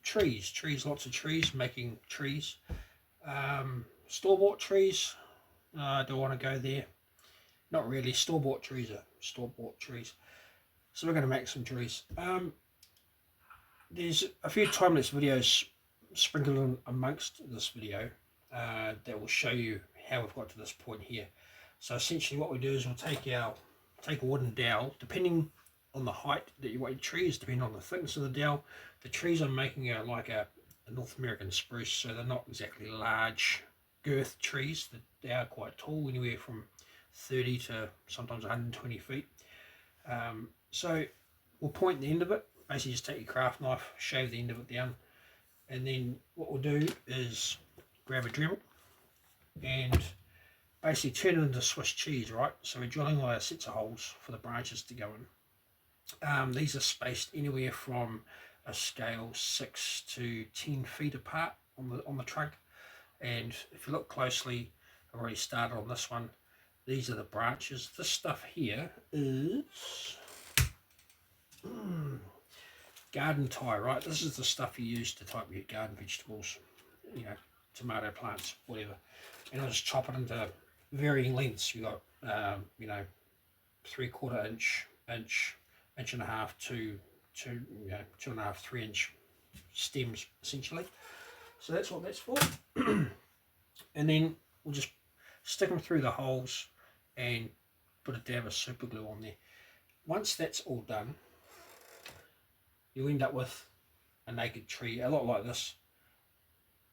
Trees, lots of trees, making trees. Store-bought trees, I don't want to go there. Not really, store-bought trees are store-bought trees. So we're going to make some trees. There's a few time-lapse videos sprinkled in amongst this video that will show you how we've got to this point here. So essentially what we do is we'll take a wooden dowel, depending on the height that you want your trees, depending on the thickness of the dowel. The trees I'm making are like a North American spruce, so they're not exactly large girth trees. They are quite tall, anywhere from 30 to sometimes 120 feet. So we'll point the end of it, basically just take your craft knife, shave the end of it down, and then what we'll do is grab a Dremel and basically turn it into Swiss cheese, right? So we're drilling all our sets of holes for the branches to go in. These are spaced anywhere from a scale 6 to 10 feet apart on the trunk. And if you look closely, I've already started on this one. These are the branches. This stuff here is garden tie, right? This is the stuff you use to tie up your garden vegetables, you know, tomato plants, whatever. And I'll just chop it into varying lengths. You got, 3/4 inch, inch and a half, to 2.5, 3 inch stems essentially. So that's what that's for. And then we'll just stick them through the holes and put a dab of super glue on there. Once that's all done, you'll end up with a naked tree, a lot like this.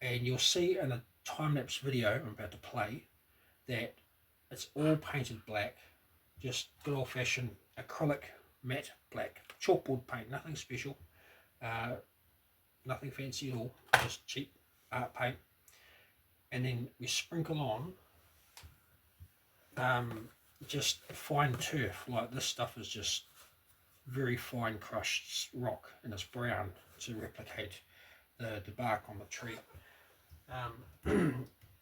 And you'll see in a time-lapse video I'm about to play that it's all painted black, just good old-fashioned acrylic matte black, chalkboard paint, nothing special, nothing fancy at all, just cheap art paint. And then we sprinkle on just fine turf. Like this stuff is just very fine crushed rock, and it's brown to replicate the bark on the tree.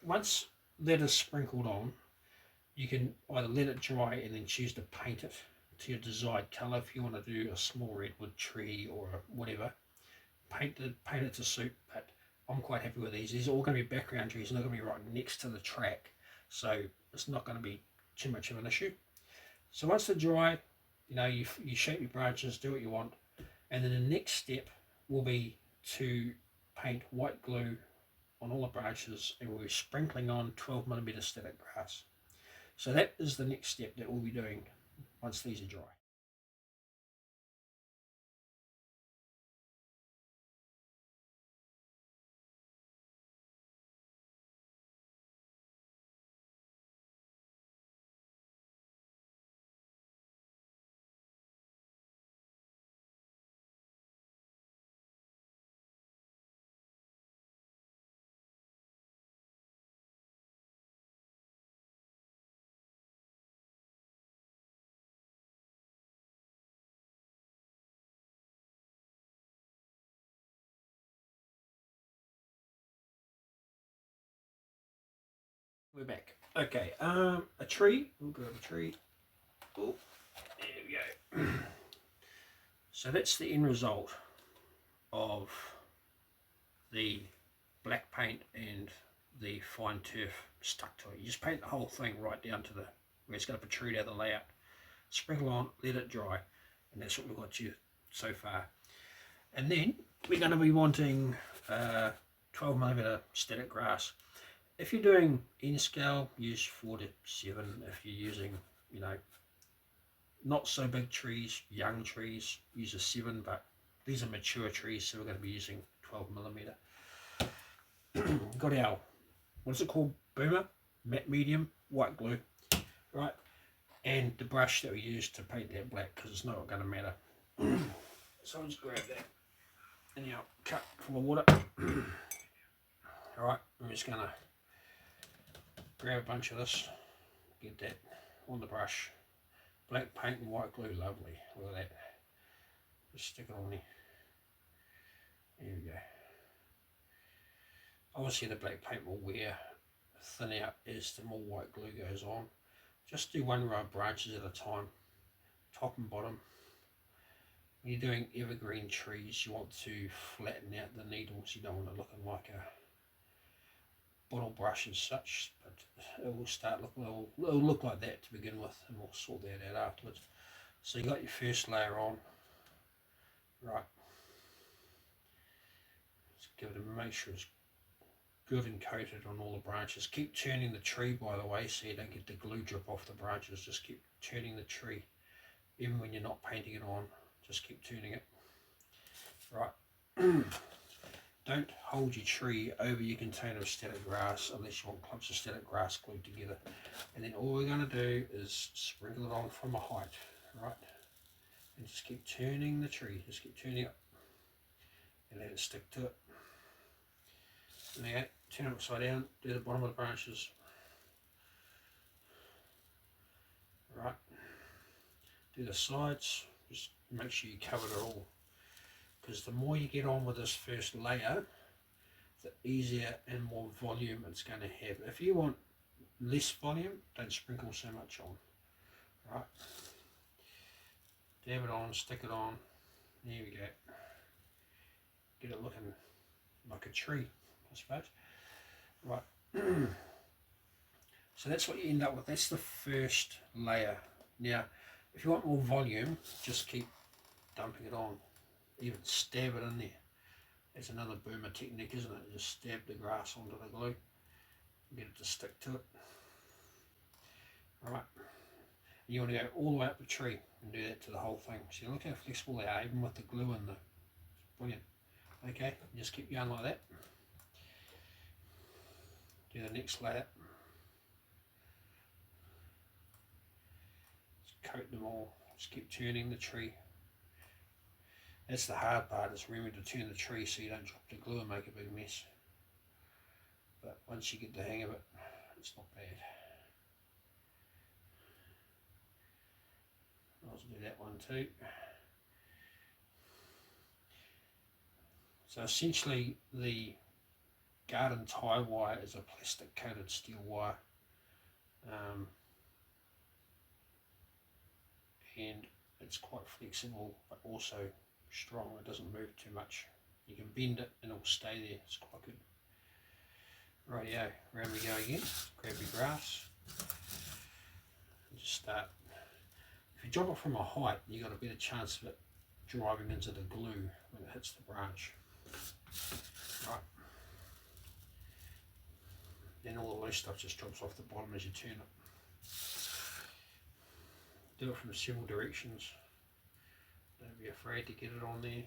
Once that is sprinkled on, you can either let it dry and then choose to paint it to your desired colour. If you want to do a small redwood tree or whatever, paint it to suit. But I'm quite happy with these. These are all going to be background trees, and they're going to be right next to the track, so it's not going to be too much of an issue. So once they're dry, you shape your branches, do what you want, and then the next step will be to paint white glue on all the branches, and we're sprinkling on 12mm static grass. So that is the next step that we'll be doing once these are dry. We're back. Okay, a tree. We'll grab a tree. Oh, there we go. So that's the end result of the black paint and the fine turf stuck to it. You just paint the whole thing right down to where it's going to protrude out of the layout. Sprinkle on, let it dry, and that's what we've got you so far. And then we're going to be wanting 12mm static grass. If you're doing N scale, use 4 to 7. If you're using, not so big trees, young trees, use a 7, but these are mature trees, so we're going to be using 12mm. Got our, what is it called? Boomer, matte medium, white glue, right? And the brush that we use to paint that black, because it's not going to matter. So I'll just grab that and now cup full of water. Alright, I'm just going to grab a bunch of this, get that on the brush. Black paint and white glue, lovely. Look at that. Just stick it on there. There we go. Obviously the black paint will wear thin out as the more white glue goes on. Just do one row of branches at a time, top and bottom. When you're doing evergreen trees, you want to flatten out the needles. You don't want it looking like a bottle brush as such, but it will start it'll look like that to begin with, and we'll sort that out afterwards. So you got your first layer on, right? Just give it a make sure it's good and coated on all the branches. Keep turning the tree, by the way, so you don't get the glue drip off the branches. Just keep turning the tree, even when you're not painting it on. Just keep turning it. Right. Don't hold your tree over your container of static grass unless you want clumps of static grass glued together. And then all we're going to do is sprinkle it on from a height, right? And just keep turning the tree, just keep turning it and let it stick to it. Now turn it upside down, do the bottom of the branches, right? Do the sides, just make sure you cover it all. Because the more you get on with this first layer, the easier and more volume it's going to have. If you want less volume, don't sprinkle so much on. Right? Dab it on, stick it on. There we go. Get it looking like a tree, I suppose. Right. So that's what you end up with. That's the first layer. Now, if you want more volume, just keep dumping it on. Even stab it in there. That's another Burma technique, isn't it? Just stab the grass onto the glue, get it to stick to it. Alright, you want to go all the way up the tree and do that to the whole thing. So look how flexible they are, even with the glue in there. Brilliant. Okay, just keep going like that. Do the next layer. Just coat them all. Just keep turning the tree. That's the hard part, is remembering to turn the tree so you don't drop the glue and make a big mess. But once you get the hang of it, it's not bad. I'll do that one too. So essentially the garden tie wire is a plastic coated steel wire. And it's quite flexible but also strong. It doesn't move too much. You can bend it and it'll stay there. It's quite good. Rightio, round we go again. Grab your grass and just start. If you drop it from a height, you got a better chance of it driving into the glue when it hits the branch. Right. Then all the loose stuff just drops off the bottom as you turn it. Do it from several directions. Don't be afraid to get it on there.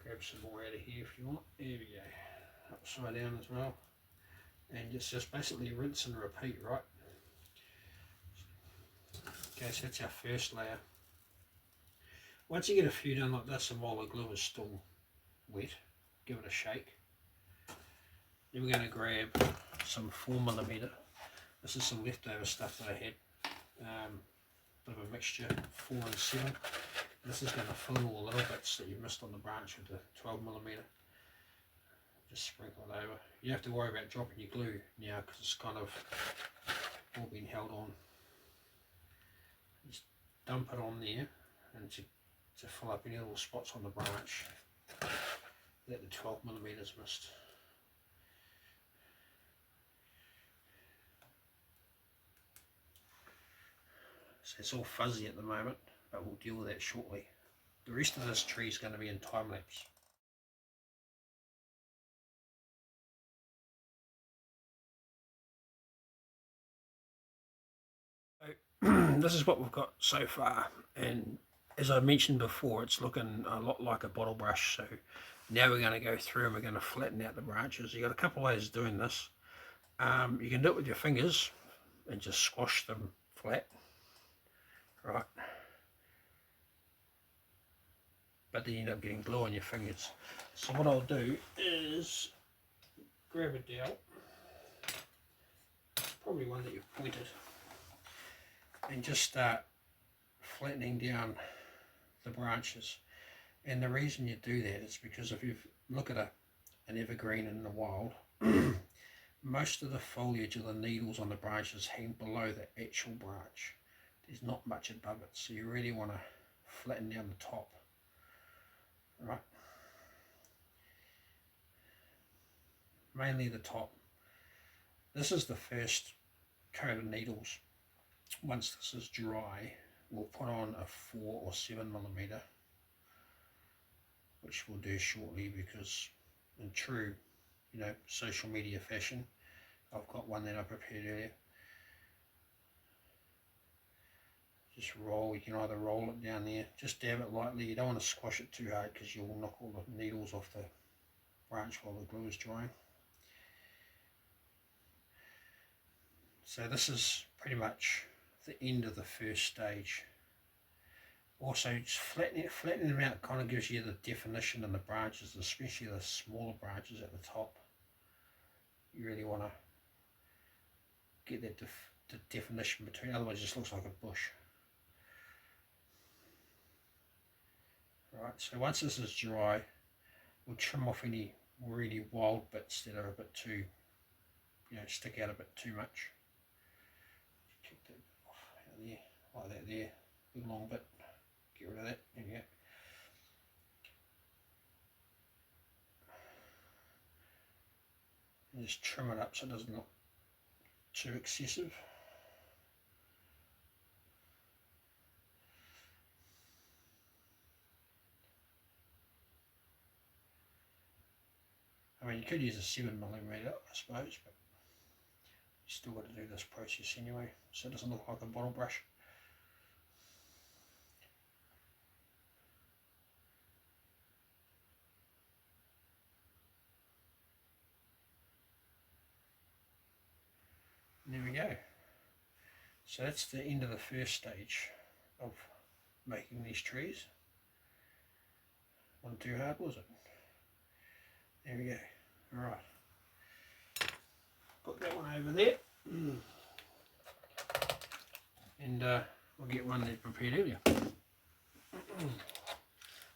Grab some more out of here if you want. There we go. Upside down as well. And just basically rinse and repeat, right? Okay, so that's our first layer. Once you get a few done like this and while the glue is still wet, give it a shake. Then we're going to grab some 4mm. This is some leftover stuff that I had. Bit of a mixture, 4 and 7. This is going to fill all the little bits that you missed on the branch with the 12mm. Just sprinkle it over. You don't have to worry about dropping your glue now because it's kind of all been held on. Just dump it on there and to fill up any little spots on the branch that the 12mm missed. So it's all fuzzy at the moment, but we'll deal with that shortly. The rest of this tree is going to be in time lapse. So, this is what we've got so far, and as I mentioned before, it's looking a lot like a bottle brush. So now we're going to go through and we're going to flatten out the branches. You've got a couple of ways of doing this. You can do it with your fingers and just squash them flat, right? But then you end up getting glue on your fingers. So what I'll do is grab a dowel, probably one that you've pointed, and just start flattening down the branches. And the reason you do that is because if you look at an evergreen in the wild, most of the foliage of the needles on the branches hang below the actual branch. There's not much above it, so you really want to flatten down the top. Right, mainly the top. This is the first coat of needles. Once this is dry, we'll put on a 4 or 7mm, which we'll do shortly, because in true, social media fashion, I've got one that I prepared earlier. Just roll. You can either roll it down there, just dab it lightly. You don't want to squash it too hard because you'll knock all the needles off the branch while the glue is drying. So this is pretty much the end of the first stage. Also, just flattening them out kind of gives you the definition in the branches, especially the smaller branches at the top. You really want to get that the definition between, otherwise it just looks like a bush. Right, so once this is dry, we'll trim off any really wild bits that are a bit too, stick out a bit too much. Keep that off out there, like that there, big long bit. Get rid of that. There we go. And just trim it up so it doesn't look too excessive. I mean, you could use a 7mm, I suppose, but you still got to do this process anyway, so it doesn't look like a bottle brush. And there we go. So that's the end of the first stage of making these trees. Wasn't too hard, was it? There we go. Alright. Put that one over there. And we'll get one that prepared earlier.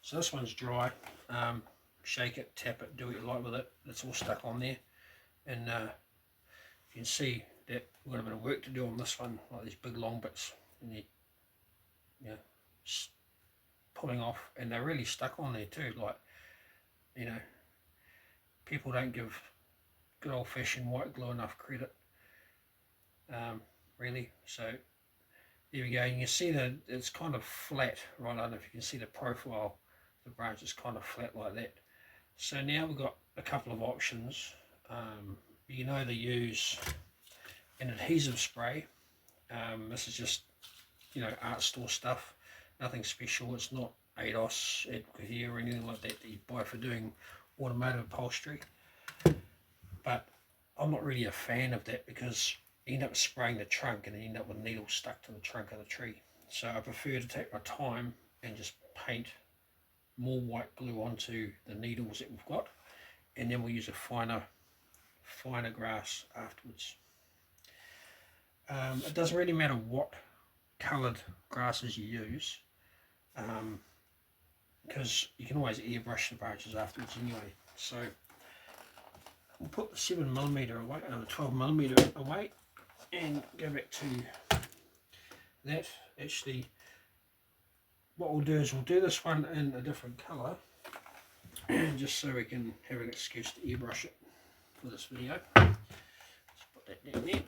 So this one's dry. Shake it, tap it, do what you like with it. It's all stuck on there. And you can see that we've got a bit of work to do on this one, like these big long bits. And pulling off, and they're really stuck on there too. Like, people don't give good old-fashioned white glue enough credit, really. So there we go. You can see that it's kind of flat, right? I don't know if you can see the profile. The branch is kind of flat like that. So now we've got a couple of options. You can either use an adhesive spray. This is just, art store stuff. Nothing special. It's not ADOS, Advocacy or anything like that you buy for doing automotive upholstery. But I'm not really a fan of that, because you end up spraying the trunk and you end up with needles stuck to the trunk of the tree. So I prefer to take my time and just paint more white glue onto the needles that we've got, and then we'll use a finer grass afterwards. It doesn't really matter what coloured grasses you use, because you can always airbrush the branches afterwards anyway. So we'll put the 7mm away, the 12mm away, and go back to that. Actually, what we'll do is we'll do this one in a different colour, just so we can have an excuse to airbrush it for this video. Let's put that down there.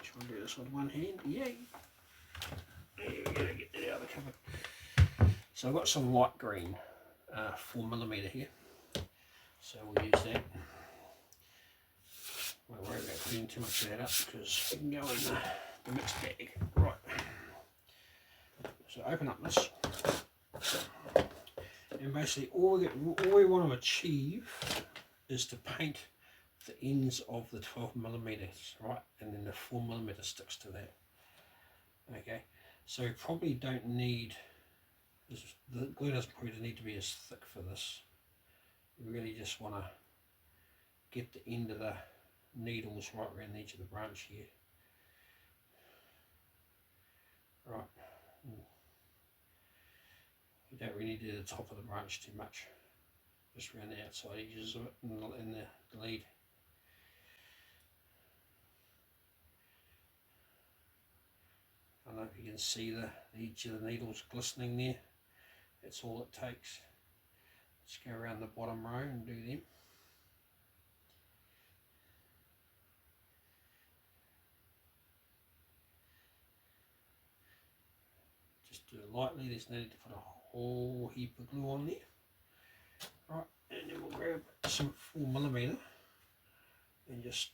Try and do this with one hand. Yay! There we go, get that out of the cupboard. So I've got some light green 4mm here, so we'll use that. Won't worry about putting too much of that up, because it can go in the mixed bag. Right. So open up this, and basically all we want to achieve is to paint the ends of the 12mm, right, and then the 4mm sticks to that. Okay, so we probably don't need this, the glue doesn't probably need to be as thick for this. We really just want to get the end of the needles right around the edge of the branch here. Right. You don't really do the top of the branch too much, just around the outside edges of it and the lead. I know, if you can see the edge of the needles glistening there. That's all it takes. Let's go around the bottom row and do them. Just do it lightly, there's no need to put a whole heap of glue on there. Right, and then we'll grab some 4mm and just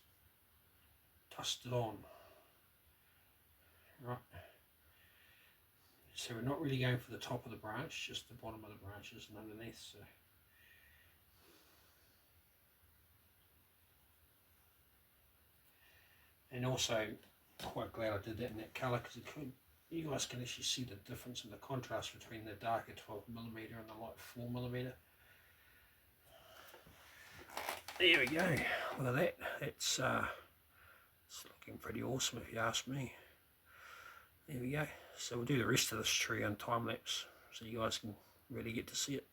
dust it on. Right, so we're not really going for the top of the branch, just the bottom of the branches and underneath. So and also quite glad I did that in that colour, because you guys can actually see the difference in the contrast between the darker 12mm and the light 4mm. There we go, look at that. It's looking pretty awesome if you ask me. There we go. So we'll do the rest of this tree on time lapse so you guys can really get to see it.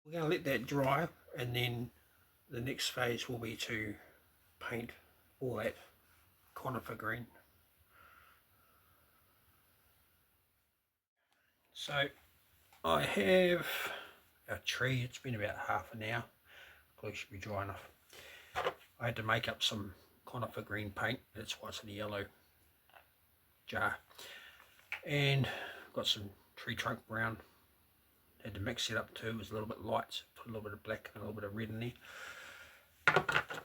We're going to let that dry, and then the next phase will be to paint all that conifer green. So I have our tree, it's been about half an hour, glue should be dry enough. I had to make up some conifer green paint, that's why it's in a yellow jar, and got some tree trunk brown. Had to mix it up too, it was a little bit light, so put a little bit of black and a little bit of red in there.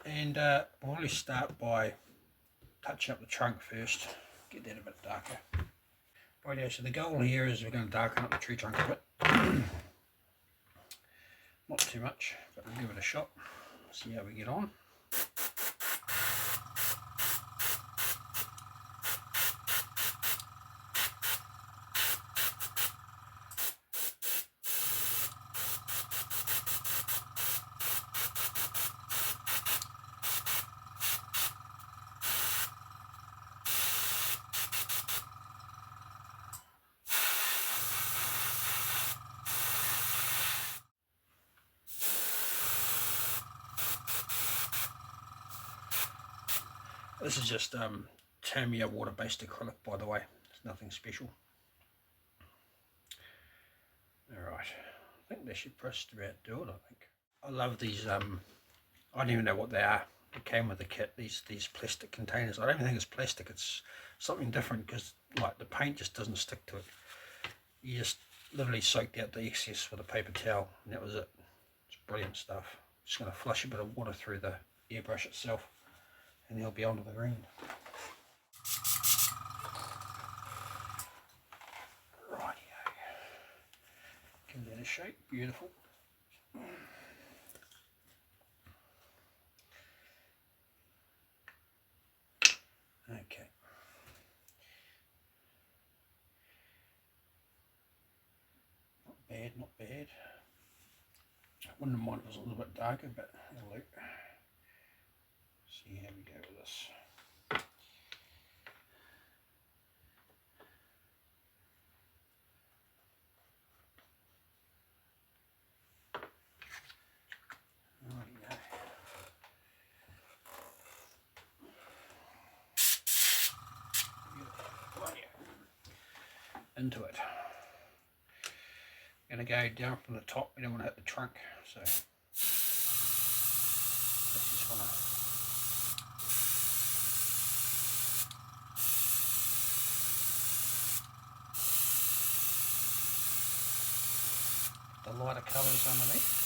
And we'll really start by touching up the trunk first, get that a bit darker. Rightio, so the goal here is we're going to darken up the tree trunk a bit. Not too much, but we'll give it a shot, see how we get on. This is just Tamiya water-based acrylic, by the way. It's nothing special. Alright, I think they should just about do it, I think. I love these, I don't even know what they are. It came with the kit, these plastic containers. I don't even think it's plastic, it's something different, because like the paint just doesn't stick to it. You just literally soaked out the excess with a paper towel, and that was it. It's brilliant stuff. Just going to flush a bit of water through the airbrush itself, and they'll be onto the green. Rightio. Give that a shake, beautiful. Okay. Not bad, not bad. I wouldn't mind if it was a little bit darker, but it'll do. See how we go with this. Into it. Going to go down from the top, we don't want to hit the trunk, so let's just want to put the lighter colours underneath.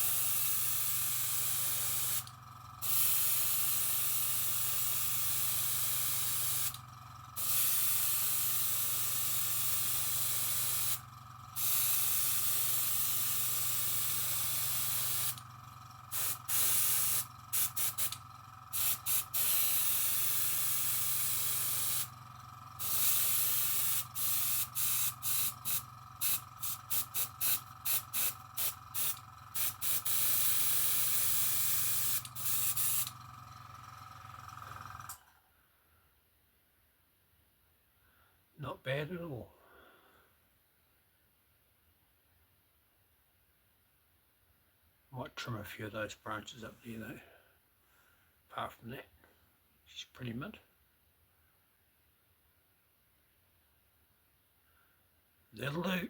Not bad at all. Might trim a few of those branches up there though. Apart from that, she's pretty mint. That'll do.